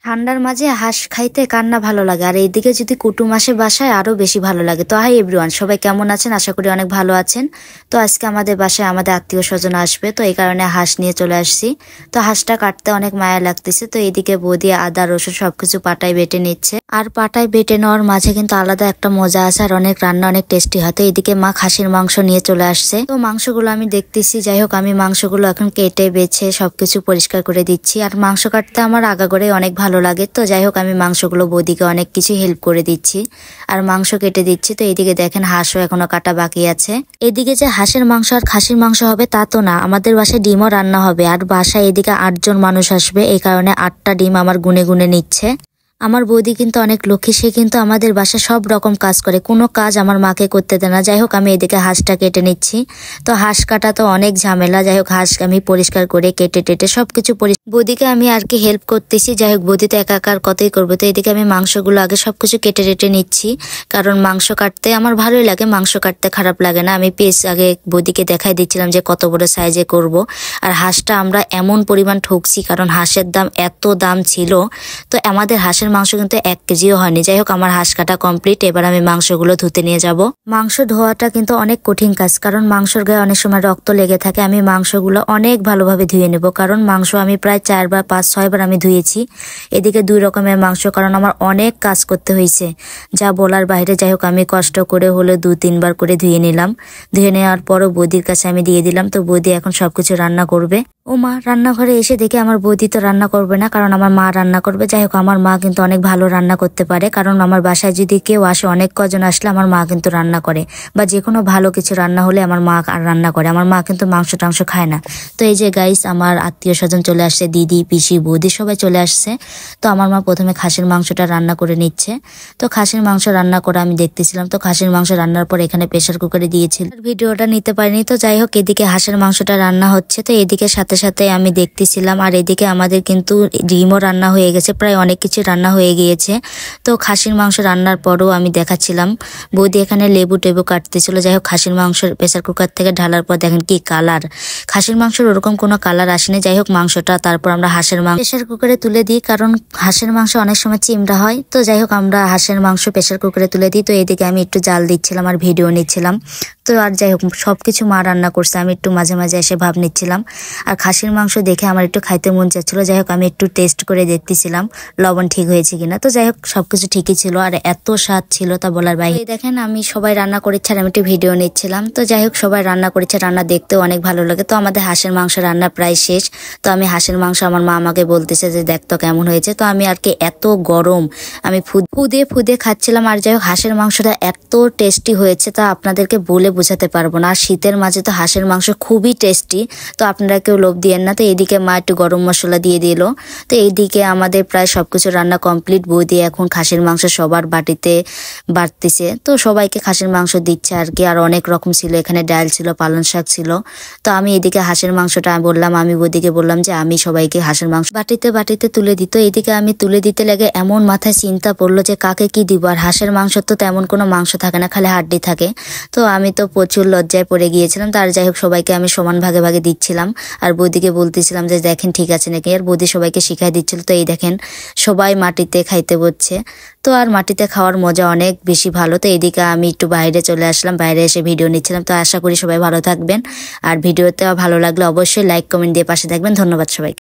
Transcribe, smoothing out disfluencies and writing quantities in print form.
ঠান্ডার মাঝে হাঁস খাইতে কার না ভালো লাগে, আর এইদিকে যদি কুটুম আসে বাসায় আরো বেশি ভালো লাগে। তো হাই এভরিওয়ান, সবাই কেমন আছেন? আশা করি অনেক ভালো আছেন। তো আজকে আমাদের বাসায় আমাদের আত্মীয় স্বজন আসবে, তো এই কারণে হাঁস নিয়ে চলে আসছি। তো হাঁসটা কাটতে অনেক মায়া লাগতেছে। তো এইদিকে বৌদি আদা রসুন সবকিছু পাটায় বেটে নিচ্ছে, আর পাটায় বেটে নেওয়ার মাঝে কিন্তু আলাদা একটা মজা আছে, আর অনেক রান্না অনেক টেস্টি হয়। তো এইদিকে মা খাসির মাংস নিয়ে চলে আসছে। তো মাংসগুলো আমি দেখতেছি, যাই হোক আমি মাংসগুলো এখন কেটে বেছে সবকিছু পরিষ্কার করে দিচ্ছি। আর মাংস কাটতে আমার আগাগোড়াই অনেক ভালো লাগে। তো যাই হোক আমি মাংসগুলো বৌদিকে অনেক কিছু হেল্প করে দিচ্ছি আর মাংস কেটে দিচ্ছি। তো এইদিকে দেখেন হাঁসও এখনো কাটা বাকি আছে। এদিকে যে হাঁসের মাংস আর খাসির মাংস হবে তা তো না, আমাদের বাসায় ডিমও রান্না হবে। আর বাসায় এদিকে 8 জন মানুষ আসবে, এই কারণে 8টা ডিম আমার গুনে গুনে নিচ্ছে। আমার বৌদি কিন্তু অনেক লক্ষ্মী, সে কিন্তু আমাদের বাসায় সব রকম কাজ করে, কোনো কাজ আমার মাকে করতে দেয় না। যাই হোক আমি এদিকে হাঁসটা কেটে নিচ্ছি। তো হাঁস কাটা তো অনেক ঝামেলা, যাই হোক হাঁস আমি পরিষ্কার করে কেটে টেটে সবকিছু বৌদিকে আমি আর কি হেল্প করতেছি। যাই হোক বৌদি তো একা একার কতই করবো। তো এদিকে আমি মাংসগুলো আগে সবকিছু কেটে টেটে নিচ্ছি, কারণ মাংস কাটতে আমার ভালোই লাগে, মাংস কাটতে খারাপ লাগে না। আমি পিস আগে বৌদিকে দেখাই দিচ্ছিলাম যে কত বড় সাইজে করব। আর হাঁসটা আমরা এমন পরিমাণ ঠকছি, কারণ হাঁসের দাম এত দাম ছিল। তো আমাদের হাঁসের মাংস কিন্তু 1 কেজিও হয়নি। যাই হোক আমার হাঁস কাটা কমপ্লিট, এবার আমি মাংসগুলো ধুতে নিয়ে যাব। মাংস ধোয়াটা কিন্তু অনেক কঠিন কাজ, কারণ মাংসর গায়ে অনেক সময় রক্ত লেগে থাকে। আমি মাংসগুলো অনেক ভালোভাবে ধুয়ে নেব, কারণ মাংস আমি প্রায় 4 বার 5-6 বার আমি ধুয়েছি। এদিকে 2 রকমের মাংস, কারণ আমার অনেক কাজ করতে হয়েছে যা বলার বাইরে। যাই হোক আমি কষ্ট করে হলে 2-3 বার করে ধুয়ে নিলাম। ধুয়ে নেওয়ার পরও বৌদির কাছে আমি দিয়ে দিলাম। তো বৌদি এখন সবকিছু রান্না করবে। ও মা রান্নাঘরে এসে দেখে আমার বৌদি তো রান্না করবে না, কারণ আমার মা রান্না করবে। যাই হোক আমার মা কিন্তু অনেক ভালো রান্না করতে পারে, কারণ আমার বাসায় যদি কেউ আসে, অনেক কজন আসলে আমার মা কিন্তু রান্না করে, বা যে কোনো ভালো কিছু রান্না হলে আমার মা আর রান্না করে। আমার মা কিন্তু মাংস টাংস খায় না। তো এই যে গাইস আমার আত্মীয় স্বজন চলে আসছে, দিদি পিসি বৌদি সবাই চলে আসছে। তো আমার মা প্রথমে খাসির মাংসটা রান্না করে নিচ্ছে। তো খাসির মাংস রান্না করে আমি দেখতেছিলাম। তো খাসির মাংস রান্নার পর এখানে প্রেসার কুকারে দিয়েছিল, ভিডিওটা নিতে পারিনি। তো যাই হোক এদিকে হাঁসের মাংসটা রান্না হচ্ছে, তো এদিকে সাথে সাথে আমি দেখতেছিলাম। আর এদিকে আমাদের কিন্তু ডিমও রান্না হয়ে গেছে, প্রায় অনেক কিছু রান্না হয়ে গিয়েছে। তো খাসির মাংস রান্নার পরও আমি দেখাচ্ছিলাম, বৌদি এখানে লেবু টেবু কাটতেছিল। যাই হোক খাসির মাংস প্রেসার কুকার থেকে ঢালার পর দেখেন কি কালার, খাসির মাংসের ওরকম কোনো কালার আসেনি। যাই হোক মাংসটা তারপর আমরা হাঁসের মাংস প্রেসার কুকারে তুলে দিই, কারণ হাঁসের মাংস অনেক সময় চিমড়া হয়। তো যাই হোক আমরা হাঁসের মাংস প্রেসার কুকারে তুলে দিই। তো এদিকে আমি একটু জাল দিচ্ছিলাম আর ভিডিও নিচ্ছিলাম। তো আর যাই হোক সবকিছু মা রান্না করছে, আমি একটু মাঝে মাঝে এসে ভাব নিচ্ছিলাম। আর খাসির মাংস দেখে আমার একটু খাইতে মন চাচ্ছিল। যাই হোক আমি একটু টেস্ট করে দেখতেছিলাম লবণ ঠিক হয়েছে কিনা। তো যাই হোক সবকিছু ঠিকই ছিল, আর এত স্বাদ ছিল তা বলার বাইরে। দেখেন আমি সবাই রান্না করেছি আর আমি একটু ভিডিও নিচ্ছিলাম। তো যাই হোক সবাই রান্না করেছে, রান্না দেখতেও অনেক ভালো লাগে। তো আমাদের হাঁসের মাংস রান্না প্রায় শেষ। তো আমি হাঁসের মাংস আমার মা আমাকে বলতেছে যে দেখ তো কেমন হয়েছে। তো আমি আর কি এত গরম আমি ফুদে ফুদে খাচ্ছিলাম। আর যাই হোক হাঁসের মাংসটা এত টেস্টি হয়েছে তা আপনাদেরকে বলে বোঝাতে পারবো না। আর শীতের মাঝে তো হাঁসের মাংস খুবই টেস্টি, তো আপনারা কেউ লোভ দিয়েন না। তো এইদিকে মা একটু গরম মশলা দিয়ে দিল। তো এইদিকে আমাদের প্রায় সবকিছু রান্না কমপ্লিট। বৌদি এখন খাসির মাংস সবার বাটিতে বাড়তেছে, তো সবাইকে খাসির মাংস দিচ্ছে আর কি। আর অনেক রকম ছিল, এখানে ডাল ছিল, পালং শাক ছিল। তো আমি এদিকে হাঁসের মাংসটা বললাম, আমি বৌদিকে বললাম যে আমি সবাইকে হাঁসের মাংস বাটিতে বাটিতে তুলে দিত। এইদিকে আমি তুলে দিতে লাগে এমন মাথায় চিন্তা পড়লো যে কাকে কি দিব। আর হাঁসের মাংস তো তেমন কোনো মাংস থাকে না, খালি হাড্ডি থাকে। তো আমি তো প্রচুর লজ্জায় পড়ে গিয়েছিলাম। তার যাই হোক সবাইকে আমি সমান ভাগে ভাগে দিচ্ছিলাম, আর বৌদিকে বলতেছিলাম যে দেখেন ঠিক আছে নাকি। আর বৌদি সবাইকে শিখাই দিচ্ছিল। তো এই দেখেন সবাই মাটিতে খাইতে বসছে। তো আর মাটিতে খাওয়ার মজা অনেক বেশি ভালো। তো এদিকে আমি একটু বাইরে চলে আসলাম, বাইরে এসে ভিডিও নিচ্ছিলাম। তো আশা করি সবাই ভালো থাকবেন, আর ভিডিওতে ভালো লাগলে অবশ্যই লাইক কমেন্ট দিয়ে পাশে থাকবেন। ধন্যবাদ সবাইকে।